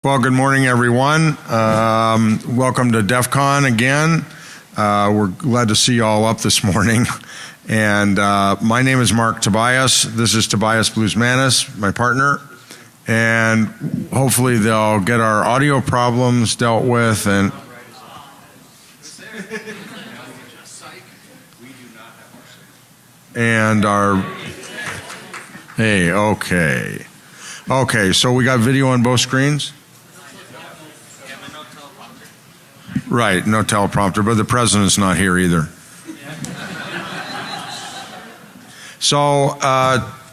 Well, good morning, everyone. Welcome to DEF CON again. We're glad to see you all up this morning. And my name is Marc Tobias. This is Tobias Bluzmanis, my partner. And hopefully they'll get our audio problems dealt with. And hey, okay. Okay, so we got video on both screens? Right, no teleprompter, but the president's not here either. So,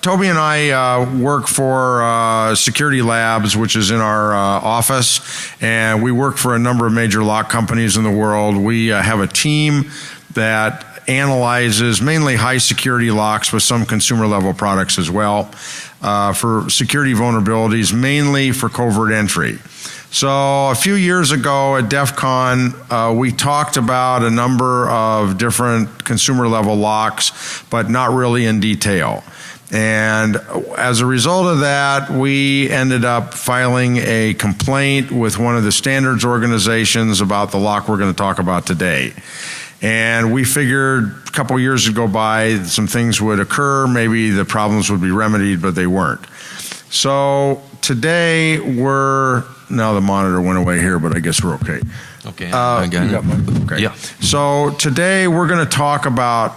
Toby and I work for Security Labs, which is in our office, and we work for a number of major lock companies in the world. We have a team that analyzes mainly high security locks with some consumer level products as well for security vulnerabilities, mainly for covert entry. So a few years ago at DEF CON, we talked about a number of different consumer level locks, but not really in detail. And as a result of that, we ended up filing a complaint with one of the standards organizations about the lock we're going to talk about today. And we figured a couple years would go by, some things would occur, maybe the problems would be remedied, but they weren't. So today now the monitor went away here, but I guess we're okay. Okay, I got it. Okay. Yeah. So today we're going to talk about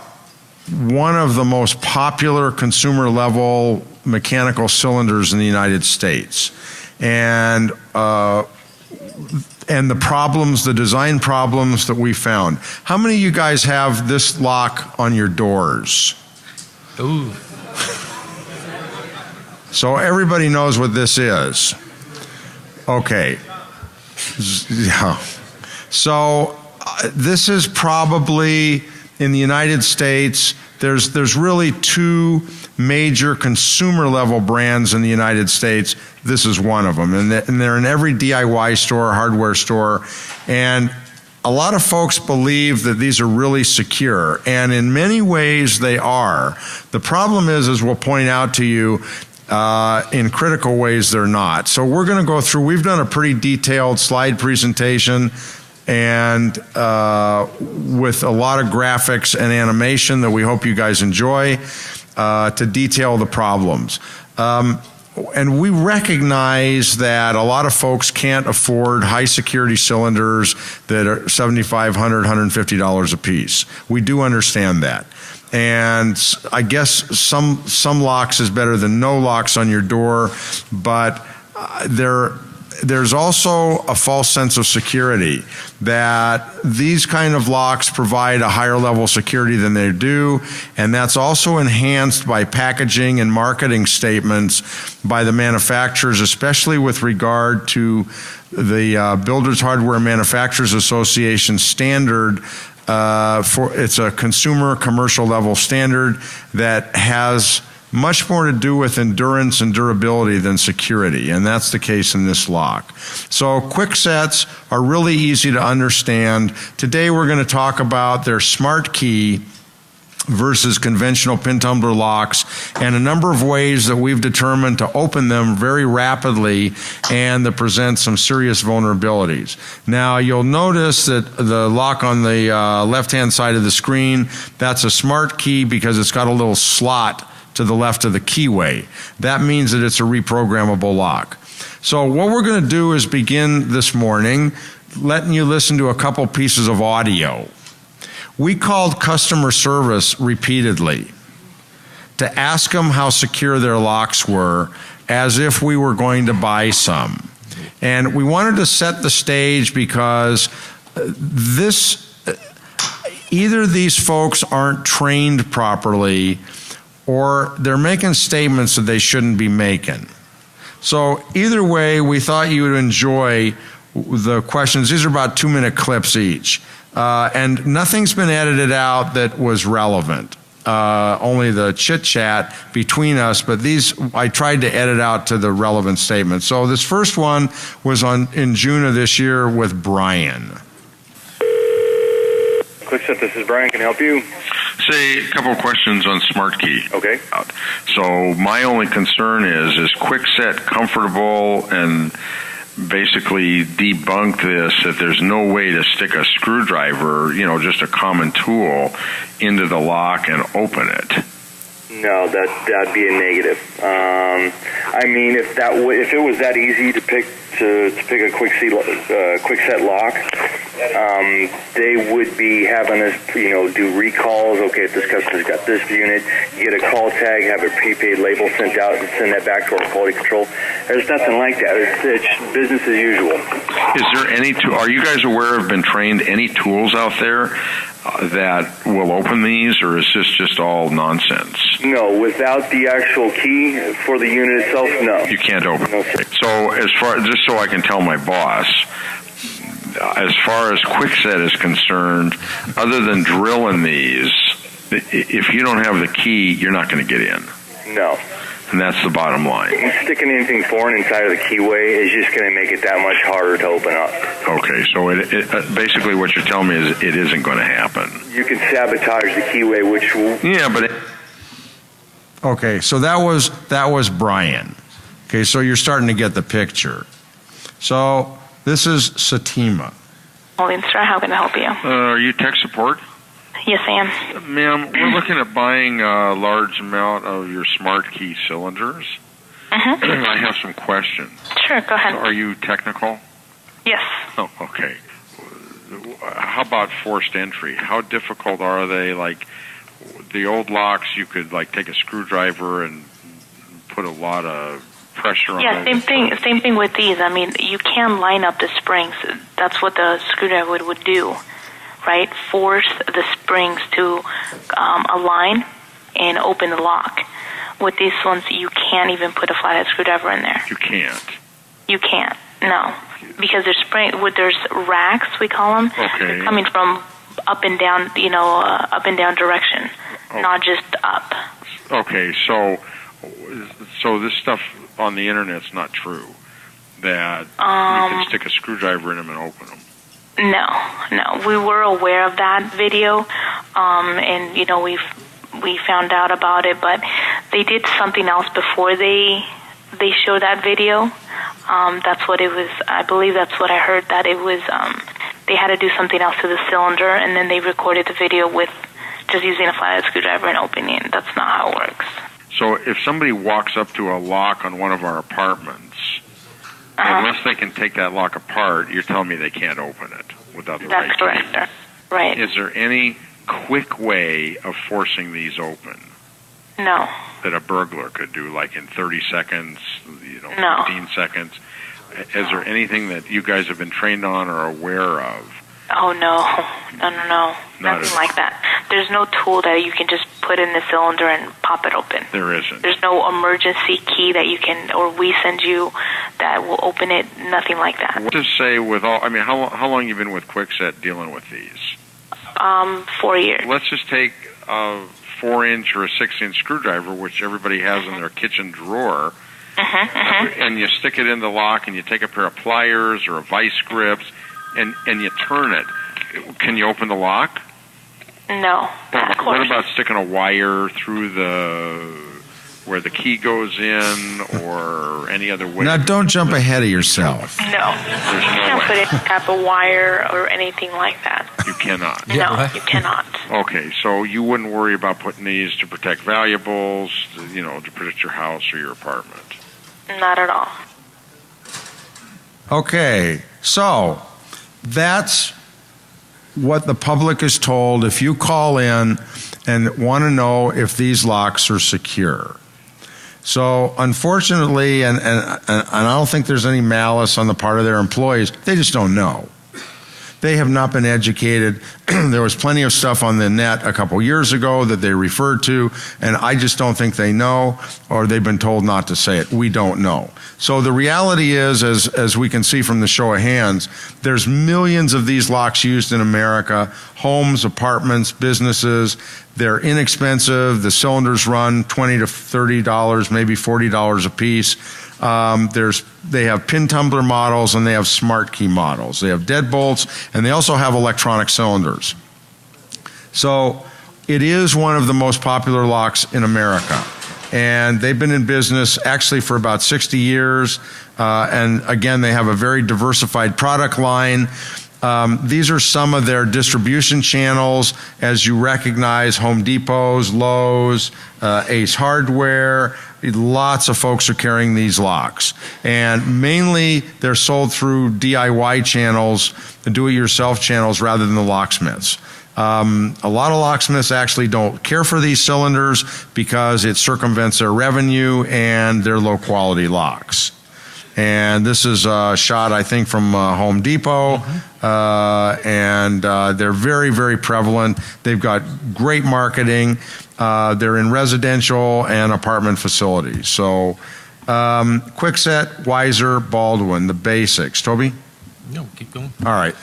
one of the most popular consumer level mechanical cylinders in the United States. And the problems, the design problems that we found. How many of you guys have this lock on your doors? Ooh. So everybody knows what this is. Okay. Yeah. So this is probably in the United States, there's really two major consumer level brands in the United States. This is one of them. And they're in every DIY store, hardware store. And a lot of folks believe that these are really secure. And in many ways they are. The problem is, as we'll point out to you, in critical ways they're not. So we're going to go through, we've done a pretty detailed slide presentation and with a lot of graphics and animation that we hope you guys enjoy to detail the problems. And we recognize that a lot of folks can't afford high security cylinders that are $7,500, $150 a piece. We do understand that. And I guess some locks is better than no locks on your door, but there's also a false sense of security that these kind of locks provide a higher level of security than they do, and that's also enhanced by packaging and marketing statements by the manufacturers, especially with regard to the Builders Hardware Manufacturers Association standard. It's a consumer commercial level standard that has much more to do with endurance and durability than security, and that's the case in this lock. So Qwiksets are really easy to understand. Today we're going to talk about their Smartkey versus conventional pin tumbler locks and a number of ways that we've determined to open them very rapidly and that present some serious vulnerabilities. Now you'll notice that the lock on the left-hand side of the screen, that's a Smartkey because it's got a little slot to the left of the keyway. That means that it's a reprogrammable lock. So what we're going to do is begin this morning letting you listen to a couple pieces of audio. We called customer service repeatedly to ask them how secure their locks were as if we were going to buy some. And we wanted to set the stage because either these folks aren't trained properly or they're making statements that they shouldn't be making. So either way, we thought you would enjoy the questions. These are about 2-minute clips each. And nothing's been edited out that was relevant. Only the chit-chat between us, but these I tried to edit out to the relevant statements. So this first one was in June of this year with Brian. Qwikset, this is Brian. Can I help you? Say a couple of questions on Smartkey. Okay. So my only concern is Qwikset comfortable and basically debunked this, that there's no way to stick a screwdriver, just a common tool, into the lock and open it. No, that'd be a negative. I mean, if it was that easy to pick a Qwikset lock, they would be having us, do recalls. Okay, if this customer's got this unit, you get a call tag, have a prepaid label sent out, and send that back to our quality control. There's nothing like that. It's business as usual. Is there any are you guys aware of, been trained, any tools out there that will open these, or is this just all nonsense? No, without the actual key for the unit itself, no. You can't open No, it. sir. So just so I can tell my boss, as far as Qwikset is concerned, other than drilling these, if you don't have the key, you're not going to get in. No. And that's the bottom line. Sticking anything foreign inside of the keyway is just going to make it that much harder to open up. Okay, so it basically what you're telling me is it isn't going to happen. You can sabotage the keyway, which will... Yeah, but... Okay, so that was Brian. Okay, so you're starting to get the picture. So this is Satima. Sir, how can I help you? Are you tech support? Yes, I am. Ma'am, we're looking at buying a large amount of your Smartkey cylinders. Mm-hmm. I have some questions. Sure, go ahead. Are you technical? Yes. Oh, okay. How about forced entry? How difficult are they? Like the old locks, you could take a screwdriver and put a lot of pressure on it. Yeah, same thing with these. I mean, you can line up the springs. That's what the screwdriver would do, right? Force the springs to align and open the lock. With these ones, you can't even put a flathead screwdriver in there. You can't. You can't. No, because there's racks, we call them. Okay. They're coming from up and down, up and down direction, not just up. Okay, so this stuff on the internet's not true, that you can stick a screwdriver in them and open them. No, we were aware of that video, and we found out about it, but they did something else before they showed that video. That's what it was. I believe that's what I heard, that it was they had to do something else to the cylinder, and then they recorded the video with just using a flathead screwdriver and opening it. That's not how it works. So if somebody walks up to a lock on one of our apartments, unless they can take that lock apart, you're telling me they can't open it without the right key? That's correct, sir. Right. Is there any quick way of forcing these open? No. That a burglar could do, like in 30 seconds, No. 15 seconds? Is there anything that you guys have been trained on or aware of? Oh, no. Nothing like that. There's no tool that you can just put in the cylinder and pop it open. There isn't. There's no emergency key that you can, or we send you, that will open it. Nothing like that. What to say with all, I mean, how long you been with Qwikset dealing with these? 4 years. Let's just take a 4-inch or a 6-inch screwdriver, which everybody has in their kitchen drawer, and you stick it in the lock, and you take a pair of pliers or a vice grips, and you turn it. Can you open the lock? No, of course. What about sticking a wire through where the key goes in, or any other way? Now, don't jump ahead of yourself. No. There's You no can't way. put any type of wire or anything like that. You cannot. No, you cannot. Okay, so you wouldn't worry about putting these to protect valuables, to protect your house or your apartment? Not at all. Okay, so that's what the public is told if you call in and want to know if these locks are secure. So unfortunately, and I don't think there's any malice on the part of their employees, they just don't know. They have not been educated. There was plenty of stuff on the net a couple years ago that they referred to, and I just don't think they know, or they've been told not to say it. We don't know. So the reality is, as we can see from the show of hands, there's millions of these locks used in America, homes, apartments, businesses. They're inexpensive. The cylinders run $20 to $30, maybe $40 a piece. They have pin tumbler models, and they have Smartkey models. They have deadbolts, and they also have electronic cylinders. So it is one of the most popular locks in America. and they've been in business actually for about 60 years. And again, they have a very diversified product line. These are some of their distribution channels, as you recognize: Home Depots, Lowe's, Ace Hardware. Lots of folks are carrying these locks. And mainly they're sold through DIY channels, the do-it-yourself channels, rather than the locksmiths. A lot of locksmiths actually don't care for these cylinders because it circumvents their revenue and their low-quality locks. And this is a shot, I think, from Home Depot. And they're very, very prevalent. They've got great marketing. They're in residential and apartment facilities. So Qwikset, Weiser, Baldwin, the basics. Toby? No, keep going. All right.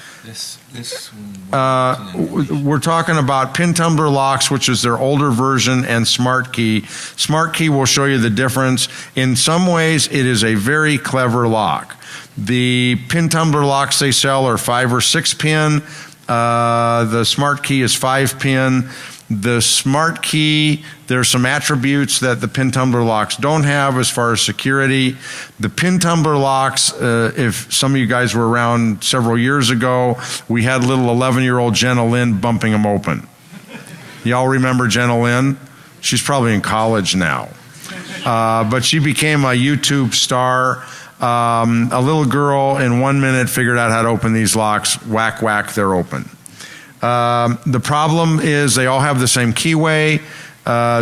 We're talking about pin tumbler locks, which is their older version, and Smartkey. Smartkey will show you the difference. In some ways, it is a very clever lock. The pin tumbler locks they sell are 5 or 6 pin. The Smartkey is 5 pin. The Smartkey, there's some attributes that the pin tumbler locks don't have as far as security. The pin tumbler locks, if some of you guys were around several years ago, we had little 11-year-old Jenna Lynn bumping them open. Y'all remember Jenna Lynn? She's probably in college now. But she became a YouTube star. A little girl in 1 minute figured out how to open these locks. Whack, whack, they're open. The problem is they all have the same keyway.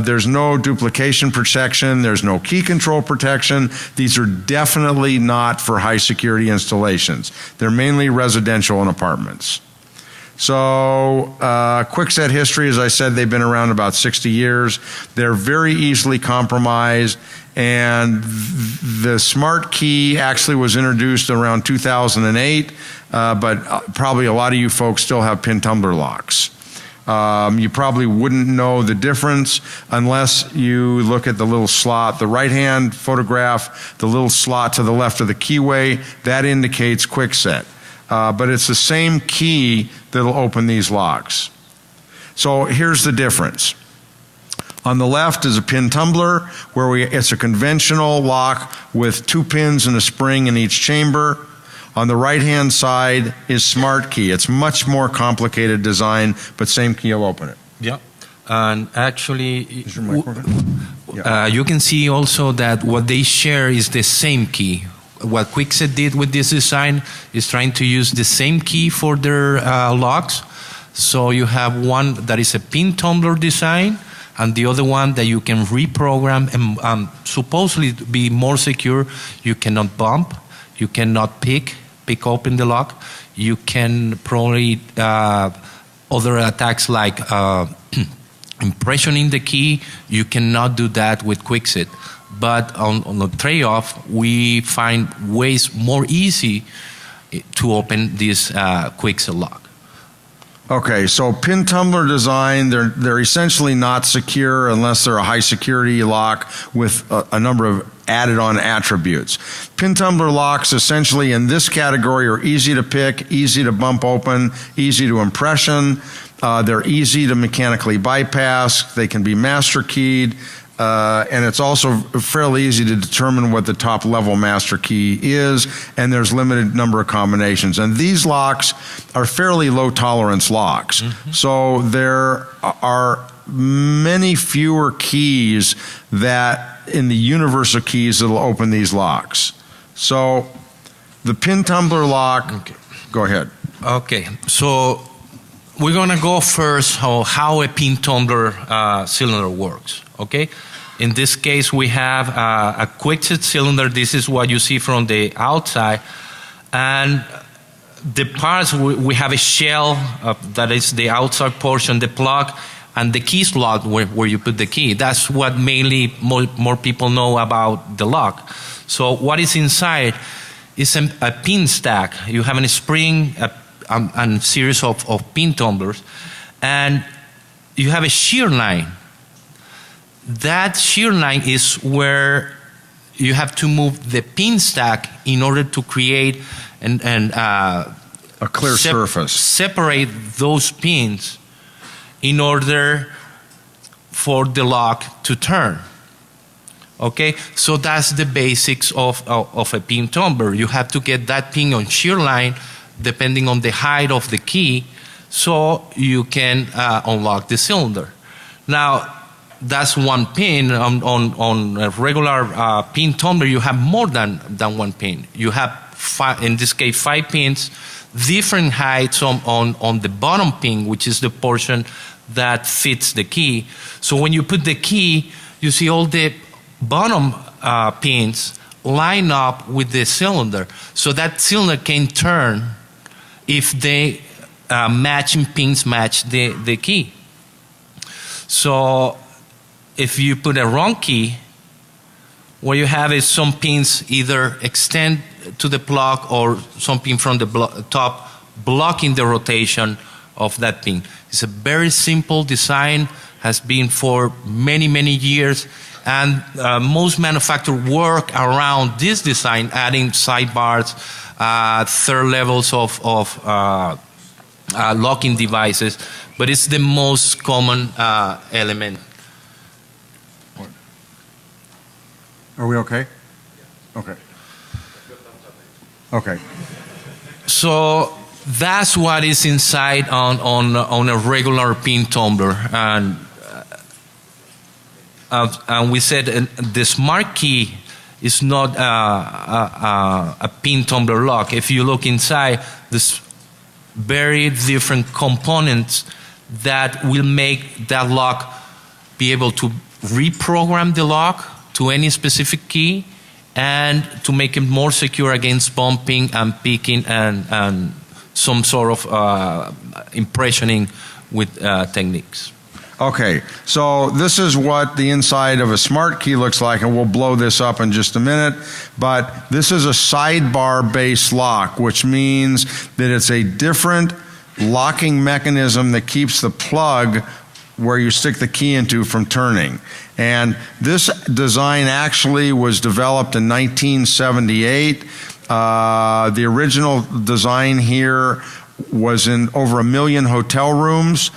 There's no duplication protection. There's no key control protection. These are definitely not for high security installations. They're mainly residential and apartments. So Qwikset history, as I said, they've been around about 60 years. They're very easily compromised. And the Smartkey actually was introduced around 2008, but probably a lot of you folks still have pin tumbler locks. You probably wouldn't know the difference unless you look at the little slot. The right-hand photograph, the little slot to the left of the keyway, that indicates Qwikset. But it's the same key that'll open these locks. So here's the difference. On the left is a pin tumbler, where it's a conventional lock with 2 pins and a spring in each chamber. On the right-hand side is Smartkey. It's much more complicated design, but same key will open it. Yeah, and actually, Is your mic working? Yeah. you can see also that what they share is the same key. What Qwikset did with this design is trying to use the same key for their locks. So you have one that is a pin tumbler design, and the other one that you can reprogram and supposedly be more secure. You cannot bump, you cannot pick open the lock. You can probably other attacks like impressioning the key. You cannot do that with Qwikset. But on the trade-off, we find ways more easy to open this Qwikset lock. Okay, so pin tumbler design, they're essentially not secure unless they're a high security lock with a number of added on attributes. Pin tumbler locks essentially in this category are easy to pick, easy to bump open, easy to impression. They're easy to mechanically bypass. They can be master keyed. And it's also fairly easy to determine what the top level master key is, and there's limited number of combinations. And these locks are fairly low tolerance locks. Mm-hmm. So there are many fewer keys that in the universe of keys that'll open these locks. So the pin tumbler lock, okay. Go ahead. Okay, so we're gonna go first how a pin tumbler cylinder works. Okay, in this case we have a Qwikset cylinder. This is what you see from the outside, and the parts we have a shell that is the outside portion, the plug, and the key slot where you put the key. That's what mainly more people know about the lock. So what is inside is a pin stack. You have a spring and series of pin tumblers, and you have a shear line. That shear line is where you have to move the pin stack in order to create a clear surface. Separate those pins in order for the lock to turn. Okay, so that's the basics of a pin tumbler. You have to get that pin on shear line depending on the height of the key so you can unlock the cylinder. Now, that's one pin. On a regular pin tumbler, you have more than one pin. You have, in this case, 5 pins, different heights on the bottom pin, which is the portion that fits the key. So when you put the key, you see all the bottom pins line up with the cylinder. So that cylinder can turn if the matching pins match the key. So if you put a wrong key, what you have is some pins either extend to the plug or some pin from the top blocking the rotation of that pin. It's a very simple design, has been for many, many years, and most manufacturers work around this design, adding sidebars, third levels of locking devices, but it's the most common element. Are we okay? Okay. Okay. So that's what is inside on a regular pin tumbler, and we said the Smartkey is not a pin tumbler lock. If you look inside, there's very different components that will make that lock be able to reprogram the lock to any specific key and to make it more secure against bumping and picking and some sort of impressioning with techniques. Okay, so this is what the inside of a Smartkey looks like, and we'll blow this up in just a minute. But this is a sidebar-based lock, which means that it's a different locking mechanism that keeps the plug where you stick the key into from turning. And this design actually was developed in 1978. The original design here was in over 1 million hotel rooms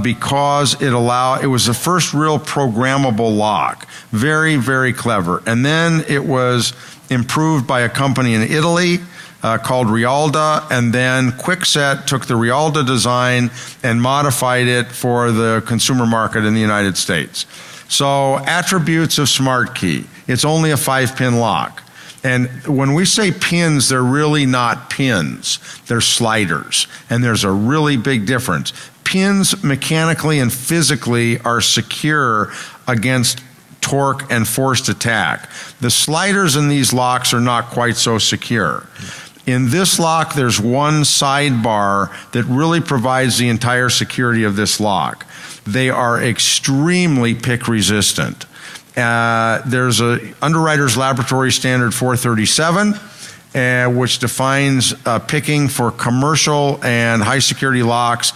because it was the first real programmable lock. Very, very clever. And then it was improved by a company in Italy called Rialda, and then Qwikset took the Rialda design and modified it for the consumer market in the United States. So attributes of Smartkey: it's only a 5-pin lock. And when we say pins, they're really not pins. They're sliders. And there's a really big difference. Pins mechanically and physically are secure against torque and forced attack. The sliders in these locks are not quite so secure. In this lock, there's one sidebar that really provides the entire security of this lock. They are extremely pick resistant. There's a Underwriters Laboratory Standard 437, which defines picking for commercial and high security locks.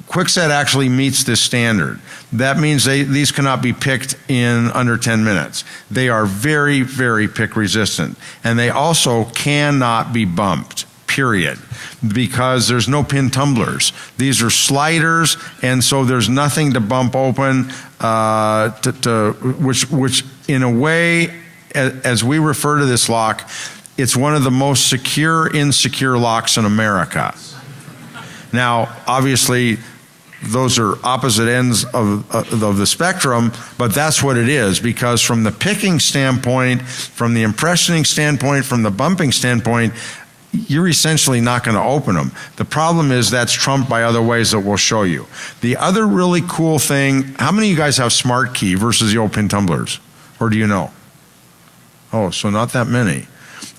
Qwikset actually meets this standard. That means these cannot be picked in under 10 minutes. They are very, very pick resistant. And they also cannot be bumped, period, because there's no pin tumblers. These are sliders, and so there's nothing to bump open, which in a way, as we refer to this lock, it's one of the most secure, insecure locks in America. Now, obviously, those are opposite ends of the spectrum, but that's what it is, because from the picking standpoint, from the impressioning standpoint, from the bumping standpoint, you're essentially not going to open them. The problem is that's trumped by other ways that we'll show you. The other really cool thing, how many of you guys have Smartkey versus the old pin tumblers? Or do you know? Oh, so not that many.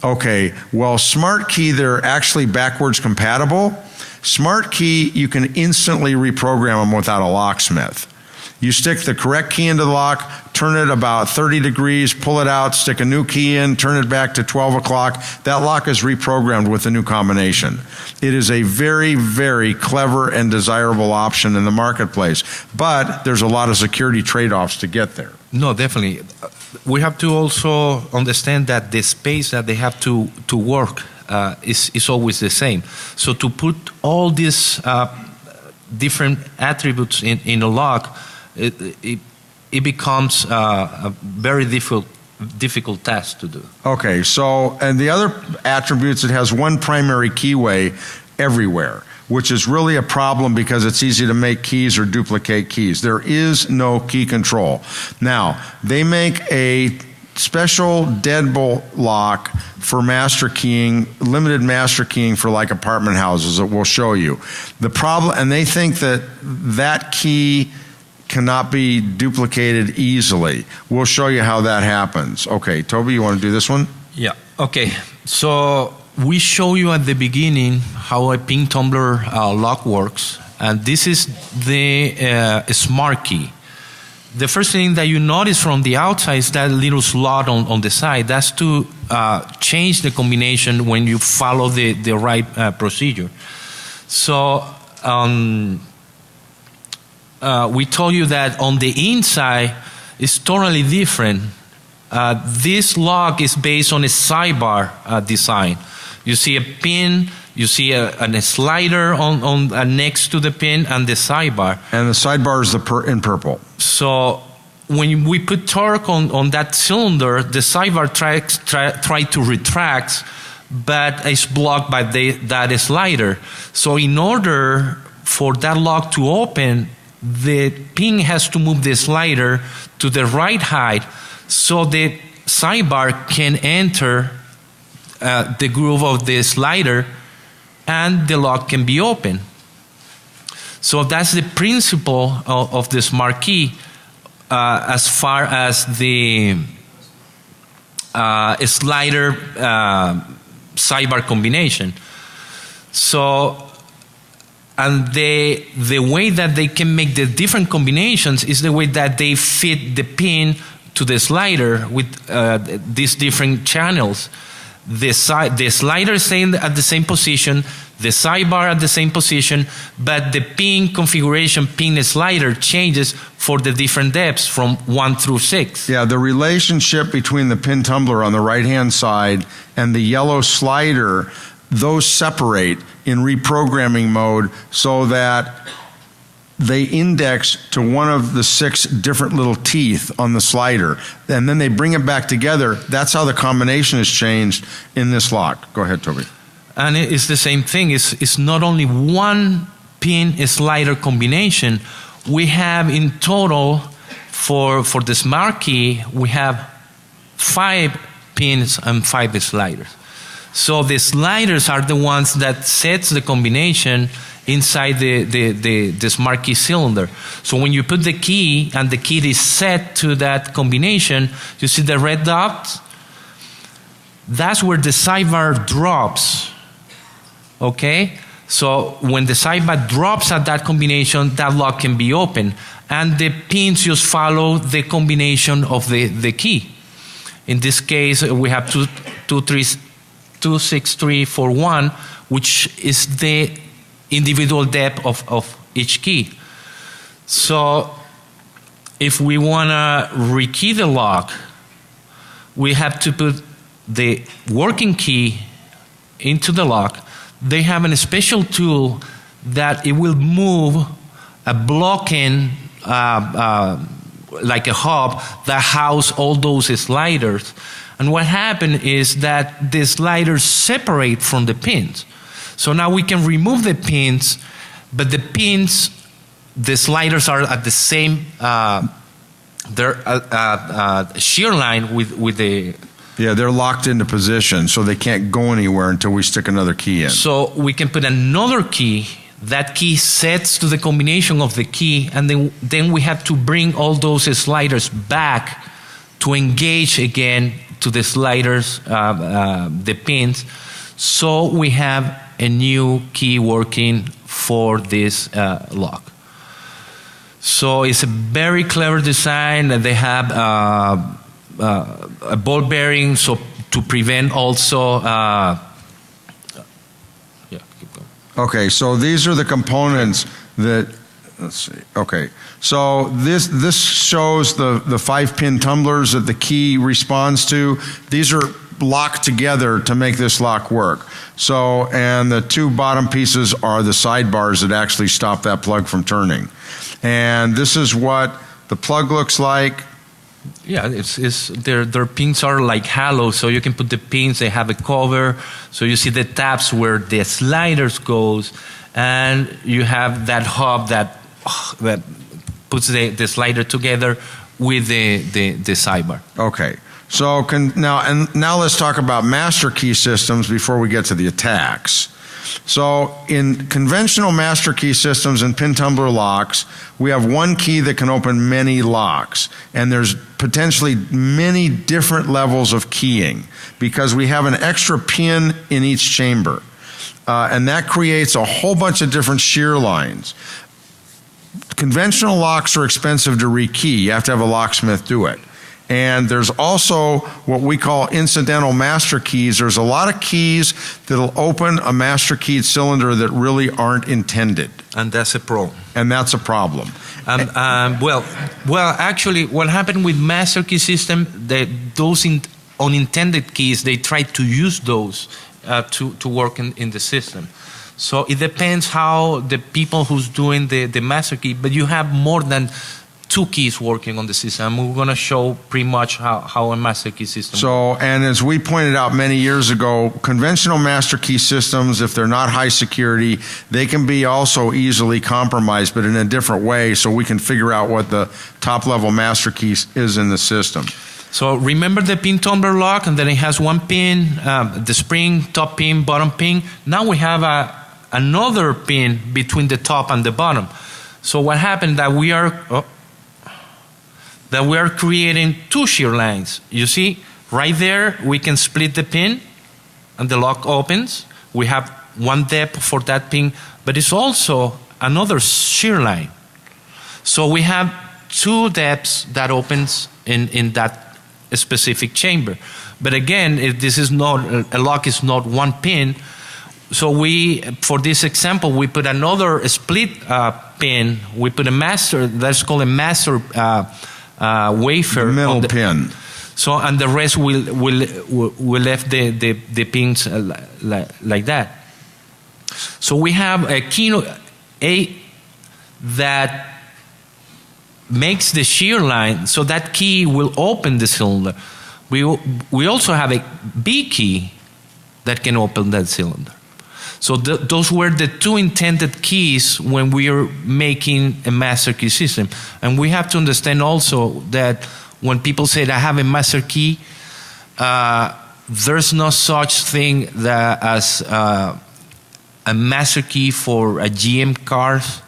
Okay, well, Smartkey, they're actually backwards compatible. Smartkey, you can instantly reprogram them without a locksmith. You stick the correct key into the lock, turn it about 30 degrees, pull it out, stick a new key in, turn it back to 12 o'clock. That lock is reprogrammed with a new combination. It is a very, very clever and desirable option in the marketplace, but there's a lot of security trade-offs to get there. No, definitely. We have to also understand that the space that they have to work is always the same. So to put all these different attributes in a lock, it becomes a very difficult task to do. Okay, so, and the other attributes, it has one primary keyway everywhere, which is really a problem because it's easy to make keys or duplicate keys. There is no key control. Now, they make a special deadbolt lock for master keying, limited master keying for like apartment houses that we'll show you. The problem, and they think that that key cannot be duplicated easily. We'll show you how that happens. Okay, Toby, you want to do this one? Yeah, okay. So we show you at the beginning how a pin tumbler lock works, and this is the Smartkey. The first thing that you notice from the outside is that little slot on the side. That's to change the combination when you follow the right procedure. So we told you that on the inside it's totally different. This lock is based on a sidebar design. You see a pin, you see a slider on next to the pin and the sidebar. And the sidebar is in purple. So when we put torque on that cylinder, the sidebar try to retract, but it's blocked by that slider. So in order for that lock to open, the pin has to move the slider to the right height so the sidebar can enter the groove of the slider and the lock can be open. So that's the principle of the Smartkey as far as the slider sidebar combination. So, and the way that they can make the different combinations is the way that they fit the pin to the slider with these different channels. The slider is staying at the same position, the sidebar at the same position, but the pin configuration, pin slider changes for the different depths from 1 through 6. Yeah, the relationship between the pin tumbler on the right-hand side and the yellow slider, those separate in reprogramming mode so that they index to one of the 6 different little teeth on the slider, and then they bring it back together. That's how the combination is changed in this lock. Go ahead, Toby. And it's the same thing. It's not only one pin slider combination. We have in total, for the Smartkey, we have 5 pins and 5 sliders. So the sliders are the ones that sets the combination inside the Smartkey cylinder. So when you put the key and the key is set to that combination, you see the red dot? That's where the sidebar drops. Okay? So when the sidebar drops at that combination, that lock can be open. And the pins just follow the combination of the key. In this case, we have 26341, which is the individual depth of each key. So if we want to rekey the lock, we have to put the working key into the lock. They have a special tool that it will move a blocking like a hub that house all those sliders. And what happened is that the sliders separate from the pins. So now we can remove the pins, but the pins, the sliders are at the same shear line with the... Yeah, they're locked into position, so they can't go anywhere until we stick another key in. So we can put another key. That key sets to the combination of the key, and then we have to bring all those sliders back to engage again to the sliders, the pins. So we have a new key working for this lock. So it's a very clever design. They have a ball bearing, so to prevent also. Yeah, keep going. Okay, so these are the components that. Let's see. Okay, so this shows the 5-pin tumblers that the key responds to. These are locked together to make this lock work. So, and the 2 bottom pieces are the sidebars that actually stop that plug from turning. And this is what the plug looks like. Yeah, their pins are like hollow, so you can put the pins. They have a cover, so you see the tabs where the sliders goes, and you have that hub that puts the slider together with the sidebar. Okay, so now let's talk about master key systems before we get to the attacks. So in conventional master key systems and pin tumbler locks, we have one key that can open many locks, and there's potentially many different levels of keying because we have an extra pin in each chamber, and that creates a whole bunch of different shear lines. Conventional locks are expensive to rekey. You have to have a locksmith do it. And there's also what we call incidental master keys. There's a lot of keys that'll open a master keyed cylinder that really aren't intended. And that's a problem. And that's a problem. Well, actually, what happened with master key system, those unintended keys, they try to use those to work in the system. So it depends how the people who's doing the master key, but you have more than 2 keys working on the system. We're going to show pretty much how a master key system works. And as we pointed out many years ago, conventional master key systems, if they're not high security, they can be also easily compromised, but in a different way, so we can figure out what the top level master key is in the system. So remember the pin tumbler lock, and then it has one pin, the spring, top pin, bottom pin. Now we have another pin between the top and the bottom. So what happened that we are creating 2 shear lines. You see, right there, we can split the pin and the lock opens. We have one depth for that pin, but it's also another shear line. So we have 2 depths that opens in that specific chamber. But again, if this is not, a lock is not one pin, so for this example, we put another split pin. We put a master, that's called a master wafer. The middle pin. So, and the rest will left the pins like that. So we have a key that makes the shear line, so that key will open the cylinder. We also have a B key that can open that cylinder. So those were the 2 intended keys when we are making a master key system. And we have to understand also that when people say I have a master key, there's no such thing as a master key for a GM cars.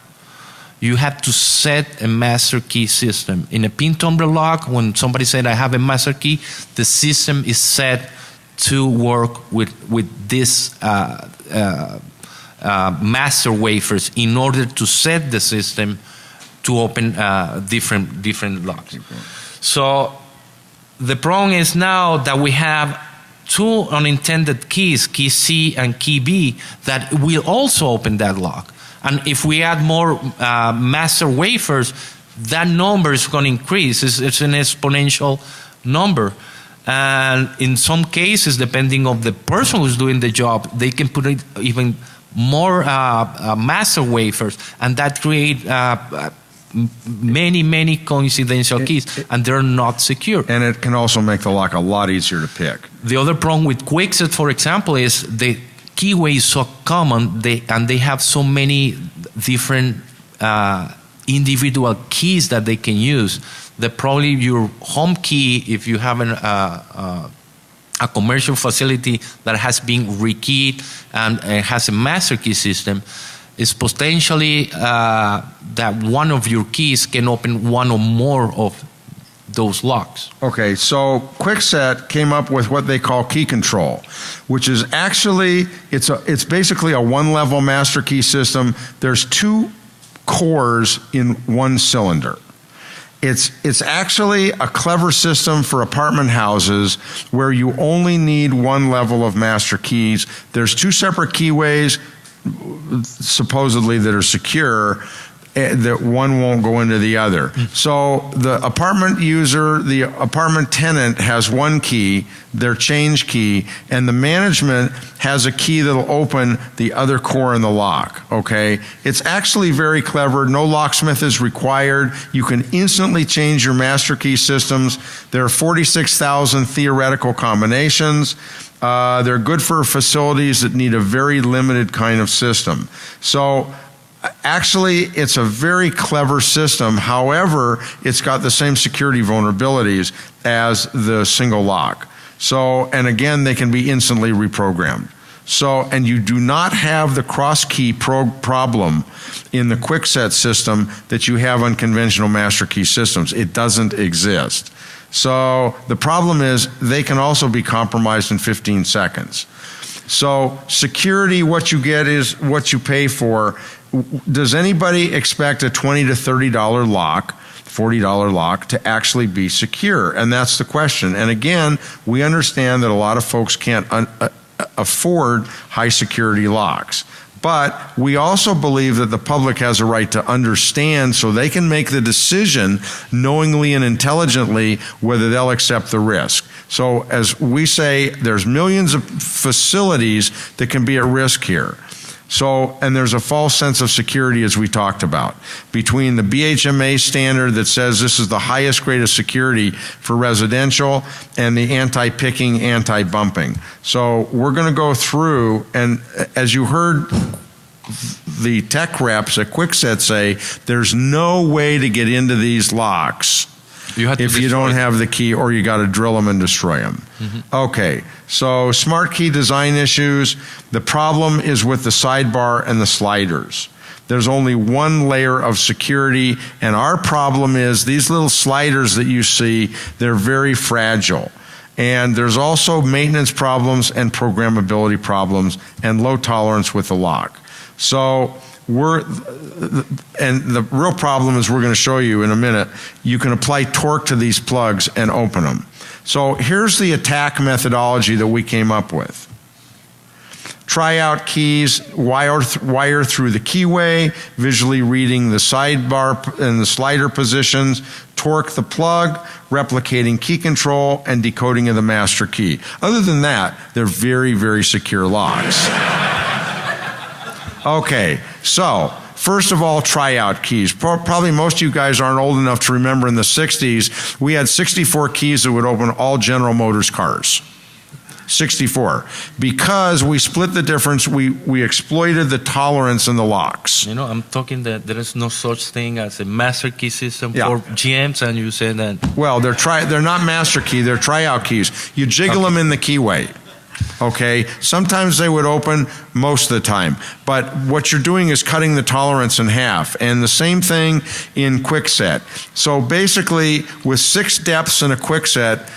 You have to set a master key system. In a pin tumbler lock, when somebody said I have a master key, the system is set to work with this master wafers in order to set the system to open different locks. Okay. So the problem is now that we have 2 unintended keys, key C and key B, that will also open that lock. And if we add more master wafers, that number is going to increase. It's an exponential number. And in some cases, depending on the person who's doing the job, they can put even more master wafers, and that create many coincidental keys, and they're not secure. And it can also make the lock a lot easier to pick. The other problem with Qwikset, for example, is the keyway is so common, and they have so many different individual keys that they can use. That probably your home key, if you have a commercial facility that has been rekeyed and has a master key system, is potentially that one of your keys can open one or more of those locks. Okay, so Qwikset came up with what they call key control, which is actually, it's basically a 1-level master key system. There's 2 cores in one cylinder. It's actually a clever system for apartment houses where you only need 1 level of master keys. There's 2 separate keyways, supposedly, that are secure. that one won't go into the other. So the apartment user, the apartment tenant has one key, their change key, and the management has a key that'll open the other core in the lock, okay? It's actually very clever. No locksmith is required. You can instantly change your master key systems. There are 46,000 theoretical combinations. They're good for facilities that need a very limited kind of system. So actually, it's a very clever system. However, it's got the same security vulnerabilities as the single lock. So, and again, they can be instantly reprogrammed. So, and you do not have the cross key problem in the Qwikset system that you have on conventional master key systems. It doesn't exist. So the problem is they can also be compromised in 15 seconds. So security, what you get is what you pay for. Does anybody expect a $20 to $30 lock, $40 lock to actually be secure? And that's the question. And again, we understand that a lot of folks can't afford high security locks. But we also believe that the public has a right to understand so they can make the decision knowingly and intelligently whether they'll accept the risk. So as we say, there's millions of facilities that can be at risk here. So, and there's a false sense of security, as we talked about, between the BHMA standard that says this is the highest grade of security for residential and the anti-picking, anti-bumping. So we're going to go through, and as you heard the tech reps at Qwikset say, there's no way to get into these locks if you don't have the key, or you got to drill them and destroy them. Okay, so Smartkey design issues. The problem is with the sidebar and the sliders. There's only one layer of security, and our problem is these little sliders that you see, they're very fragile. And there's also maintenance problems and programmability problems and low tolerance with the lock. So and the real problem is, we're going to show you in a minute, you can apply torque to these plugs and open them. So here's the attack methodology that we came up with. Try out keys, wire through the keyway, visually reading the sidebar and the slider positions, torque the plug, replicating key control, and decoding of the master key. Other than that, they're very, very secure locks. Okay, so first of all, try out keys. Probably most of you guys aren't old enough to remember in the 60s, we had 64 keys that would open all General Motors cars. 64. Because we split the difference, we exploited the tolerance in the locks. You know, I'm talking that there is no such thing as a master key system for GMs, and you say that. Well, they're not master key, they're tryout keys. You jiggle them in the keyway. Okay, sometimes they would open, most of the time. But what you're doing is cutting the tolerance in half. And the same thing in Qwikset. So basically, with 6 depths in a Qwikset,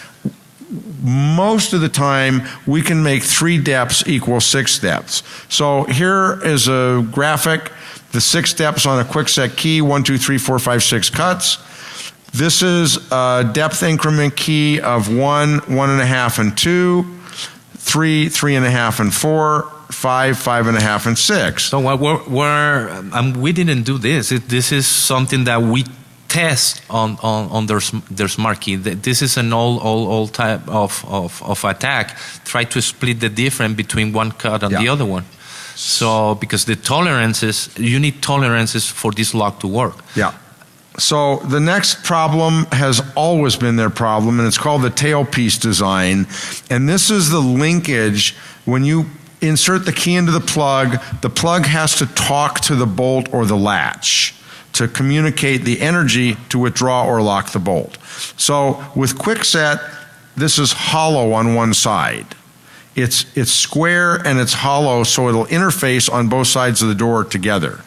most of the time we can make 3 depths equal 6 depths. So here is a graphic, the 6 depths on a Qwikset key, 1, 2, 3, 4, 5, 6 cuts. This is a depth increment key of 1, 1.5, and 2. 3, 3.5, and 4, 5, 5.5, and 6. So we didn't do this. This is something that we test on their Smartkey. This is an old type of attack. Try to split the difference between one cut and the other one. So because the tolerances, you need tolerances for this lock to work. Yeah. So the next problem has always been their problem, and it's called the tailpiece design. And this is the linkage. When you insert the key into the plug has to talk to the bolt or the latch to communicate the energy to withdraw or lock the bolt. So with Qwikset, this is hollow on one side. It's square and it's hollow, so it'll interface on both sides of the door together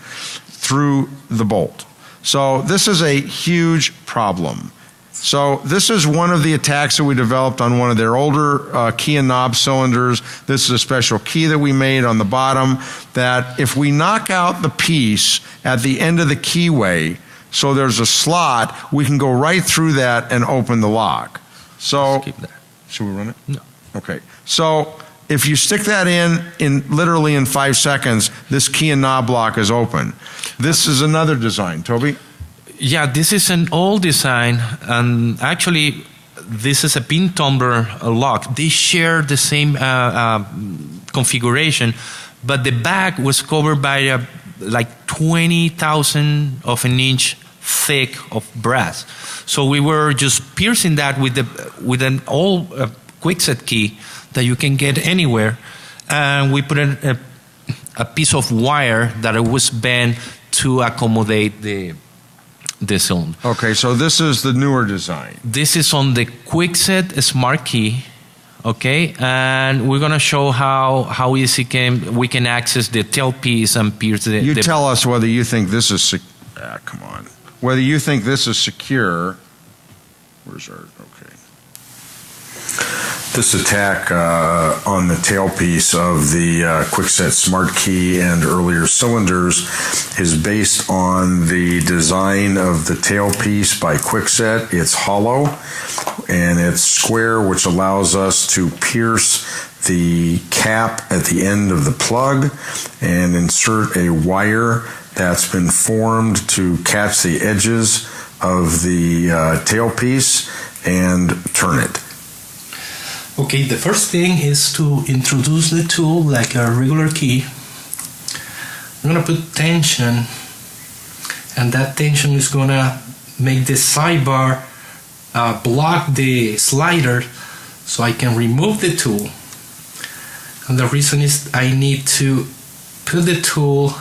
through the bolt. So this is a huge problem. So this is one of the attacks that we developed on one of their older key and knob cylinders. This is a special key that we made on the bottom that if we knock out the piece at the end of the keyway, so there's a slot, we can go right through that and open the lock. So, keep that. Should we run it? No. Okay. So if you stick that in literally in 5 seconds, this key and knob lock is open. This is another design, Toby. Yeah, this is an old design, and actually, this is a pin tumbler lock. They share the same configuration, but the back was covered by like 20,000 of an inch thick of brass. So we were just piercing that with an old Qwikset key that you can get anywhere, and we put a piece of wire that was bent to accommodate the cylinder. Okay, so this is the newer design. This is on the Qwikset Smartkey, okay, and we're gonna show how easy we can access the tailpiece and pierce the. You tell us whether you think this is come on, whether you think this is secure. Where's our okay? This attack on the tailpiece of the Qwikset Smartkey and earlier cylinders is based on the design of the tailpiece by Qwikset. It's hollow and it's square, which allows us to pierce the cap at the end of the plug and insert a wire that's been formed to catch the edges of the tailpiece and turn it. Okay, the first thing is to introduce the tool like a regular key. I'm gonna put tension, and that tension is gonna make the sidebar block the slider so I can remove the tool. And the reason is I need to put the tool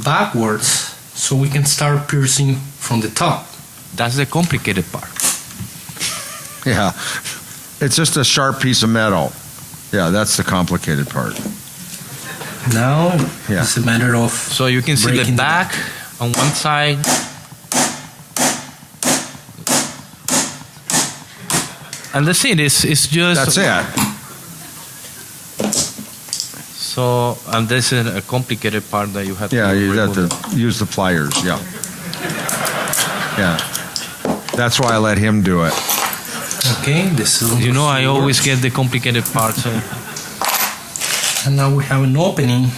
backwards so we can start piercing from the top. That's the complicated part. Yeah. It's just a sharp piece of metal. Yeah, that's the complicated part. Now it's a matter of. So you can see the back on one side. And that's it. It's just. That's it. So, and this is a complicated part that you have to. Yeah, you have to use the pliers. Yeah. Yeah. That's why I let him do it. Okay, you know I always get the complicated parts. And now we have an opening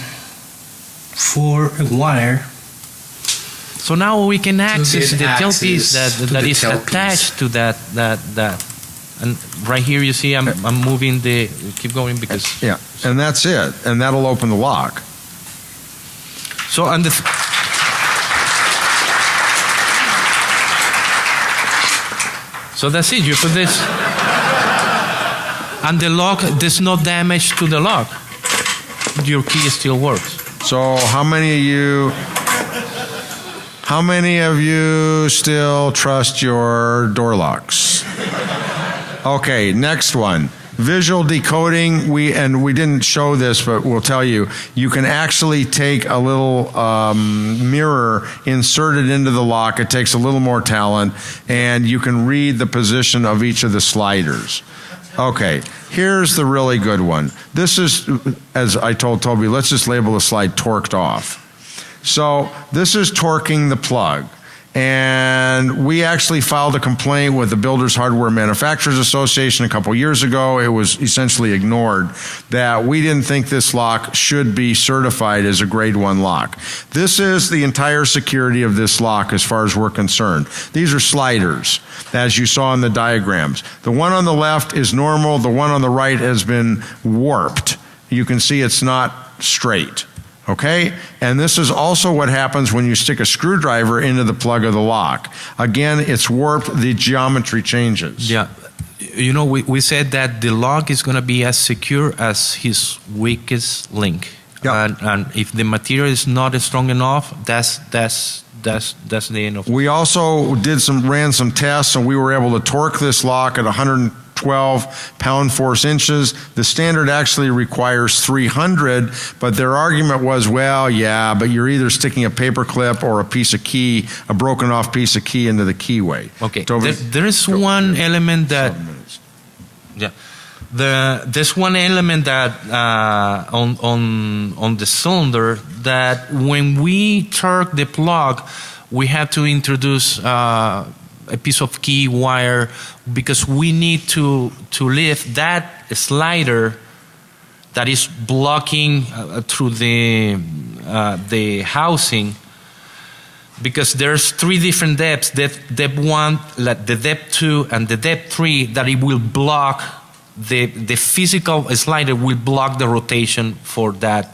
for a wire. So now we can access the tailpiece that is attached to that. And right here you see I'm moving the. Keep going because. Yeah, and that's it, and that'll open the lock. So and the. So that's it, you put this. And the lock, there's no damage to the lock. Your key still works. So how many of you still trust your door locks? Okay, next one. Visual decoding, we didn't show this, but we'll tell you, you can actually take a little mirror, insert it into the lock. It takes a little more talent, and you can read the position of each of the sliders. Okay, here's the really good one. This is, as I told Toby, let's just label the slide torqued off. So this is torquing the plug. And we actually filed a complaint with the Builders Hardware Manufacturers Association a couple years ago. It was essentially ignored that we didn't think this lock should be certified as a grade 1 lock. This is the entire security of this lock as far as we're concerned. These are sliders, as you saw in the diagrams. The one on the left is normal. The one on the right has been warped. You can see it's not straight. Okay? And this is also what happens when you stick a screwdriver into the plug of the lock. Again, it's warped, the geometry changes. Yeah. You know, we said that the lock is going to be as secure as his weakest link. Yep. And if the material is not strong enough, that's the end of it. We also ran some tests, and we were able to torque this lock at 112 pound-force inches. The standard actually requires 300, but their argument was, well, yeah, but you're either sticking a paper clip or a piece of key, a broken off piece of key into the keyway. Okay, there is one element that, there's one element that on the cylinder that when we torque the plug, we have to introduce a piece of key wire because we need to lift that slider that is blocking through the housing. because there's three different depths, depth 1, like the depth 2, and the depth 3, that it will block, the physical slider will block the rotation for that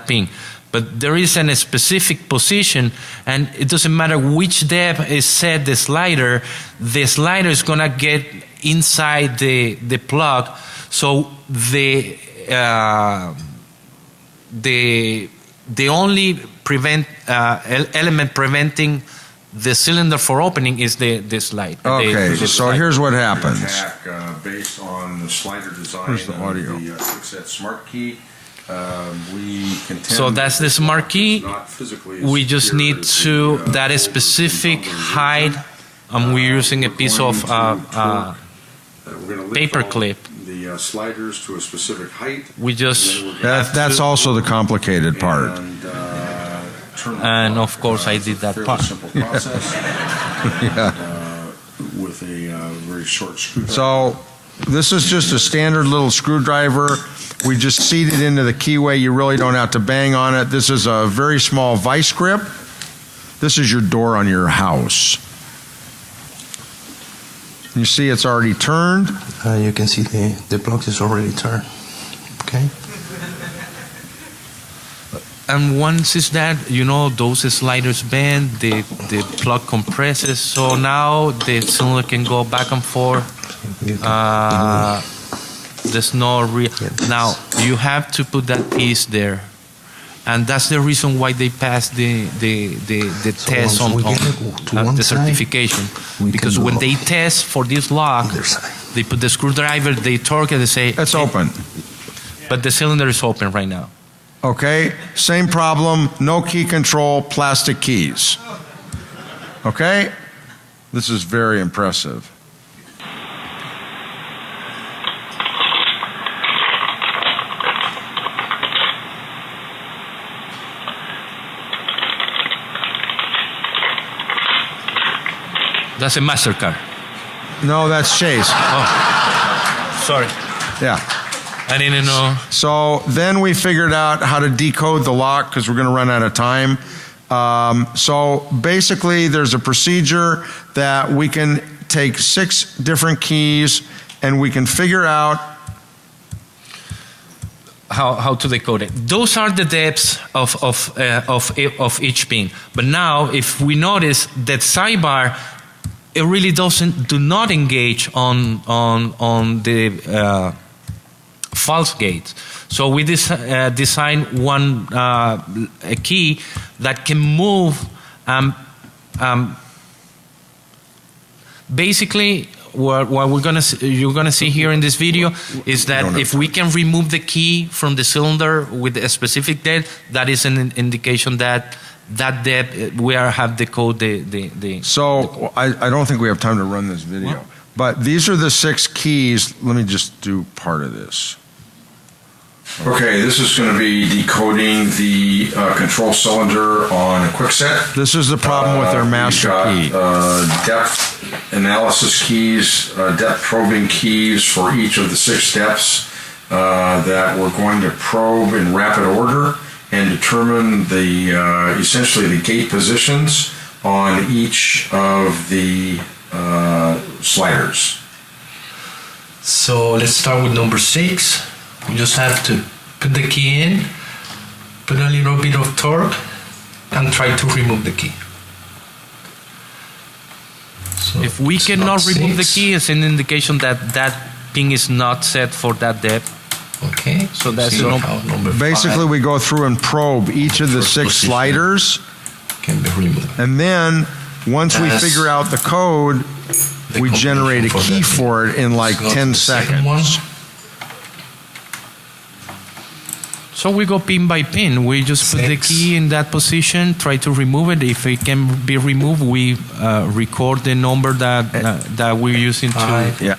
pin. But there is a specific position, and it doesn't matter which depth is set the slider is going to get inside the plug. So the only element preventing the cylinder for opening is the slide. Okay, so here's what happens. Based on the slider design Here's the audio. of the Qwikset Smartkey, we contend So that's the Smartkey. not physically We just secure need as to, the, that is specific height, and we're using a piece of we're gonna lift paper all clip. the sliders to a specific height. We just That's also the complicated part. And of course I did that Fairly part. simple process. Yeah. With a very short screwdriver. So this is just a standard little screwdriver. We just seat it into the keyway. You really don't have to bang on it. This is a very small vice grip. This is your door on your house. You see it's already turned. You can see the plug is already turned. Okay. And once it's that, those sliders bend, the plug compresses, so now the cylinder can go back and forth. There's no real. Now you have to put that piece there, and that's the reason why they passed the test on the certification. Because when they test for this lock, they put the screwdriver, they torque it, they say It's open. but the cylinder is open right now. Okay, same problem, no key control, plastic keys. Okay, this is very impressive. That's a MasterCard. No, that's Chase. Oh, sorry. Yeah. I didn't know. So then we figured out how to decode the lock because we're going to run out of time. So basically there's a procedure that we can take 6 different keys and we can figure out how to decode it. Those are the depths of each pin. But now if we notice that sidebar, it really do not engage on the false gates. So we designed a key that can move. Basically, what you're gonna see here in this video is that if we can remove the key from the cylinder with a specific depth, that is an indication that depth we have decoded the. So I don't think we have time to run this video, but these are the 6 keys. Let me just do part of this. Okay, this is going to be decoding the control cylinder on a Qwikset. This is the problem with their master key. Depth analysis keys, depth probing keys for each of the 6 depths that we're going to probe in rapid order and determine the essentially the gate positions on each of the sliders. So let's start with number 6. We just have to put the key in, put a little bit of torque, and try to remove the key. So If we cannot remove the key, it's an indication that pin is not set for that depth. Okay. So that's number Basically, 5 we go through and probe each of the 6 sliders, can be removed. and then once we That's figure out the code, we generate a key for it in like So 10 the second one. seconds. So we go pin by pin. We just put the 6. key in that position, try to remove it. If it can be removed, we record the number that we're using to. 5. Yeah.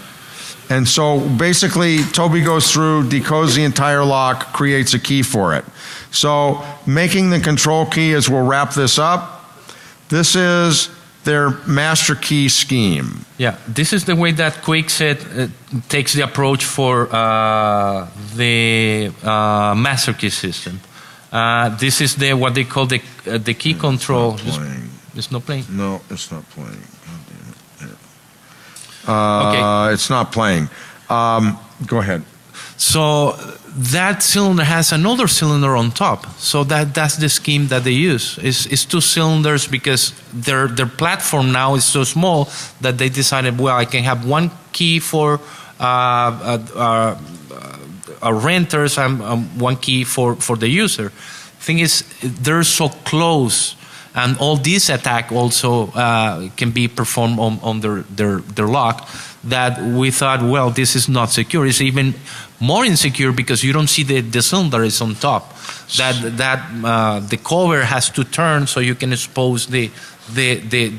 And so basically, Toby goes through, decodes the entire lock, creates a key for it. So making the control key, as we'll wrap this up, this is their master key scheme. Yeah, this is the way that Qwikset takes the approach for the master key system. This is what they call the key control. It's not playing. No, it's not playing. Okay. It's not playing. Go ahead. So that cylinder has another cylinder on top. So that's the scheme that they use. It's 2 cylinders because their platform now is so small that they decided, well, I can have 1 key for renters and 1 key for the user. Thing is, they're so close, and all these attack also can be performed on their lock, that we thought, well, this is not secure. It's even more insecure because you don't see the cylinder is on top. The cover has to turn so you can expose the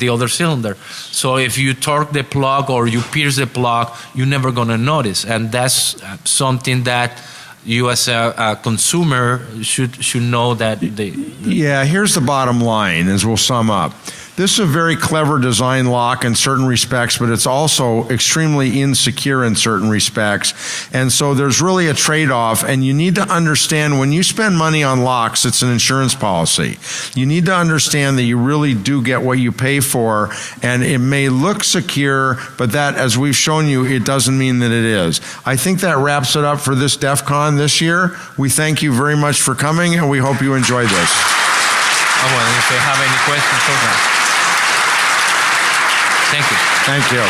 other cylinder. So if you torque the plug or you pierce the plug, you're never going to notice. And that's something that you as a consumer should know that Yeah, here's the bottom line as we'll sum up. This is a very clever design lock in certain respects, but it's also extremely insecure in certain respects. And so there's really a trade-off, and you need to understand when you spend money on locks, it's an insurance policy. You need to understand that you really do get what you pay for, and it may look secure, but that, as we've shown you, it doesn't mean that it is. I think that wraps it up for this DEF CON this year. We thank you very much for coming, and we hope you enjoyed this. Well, if you have any questions, over. Thank you. Thank you.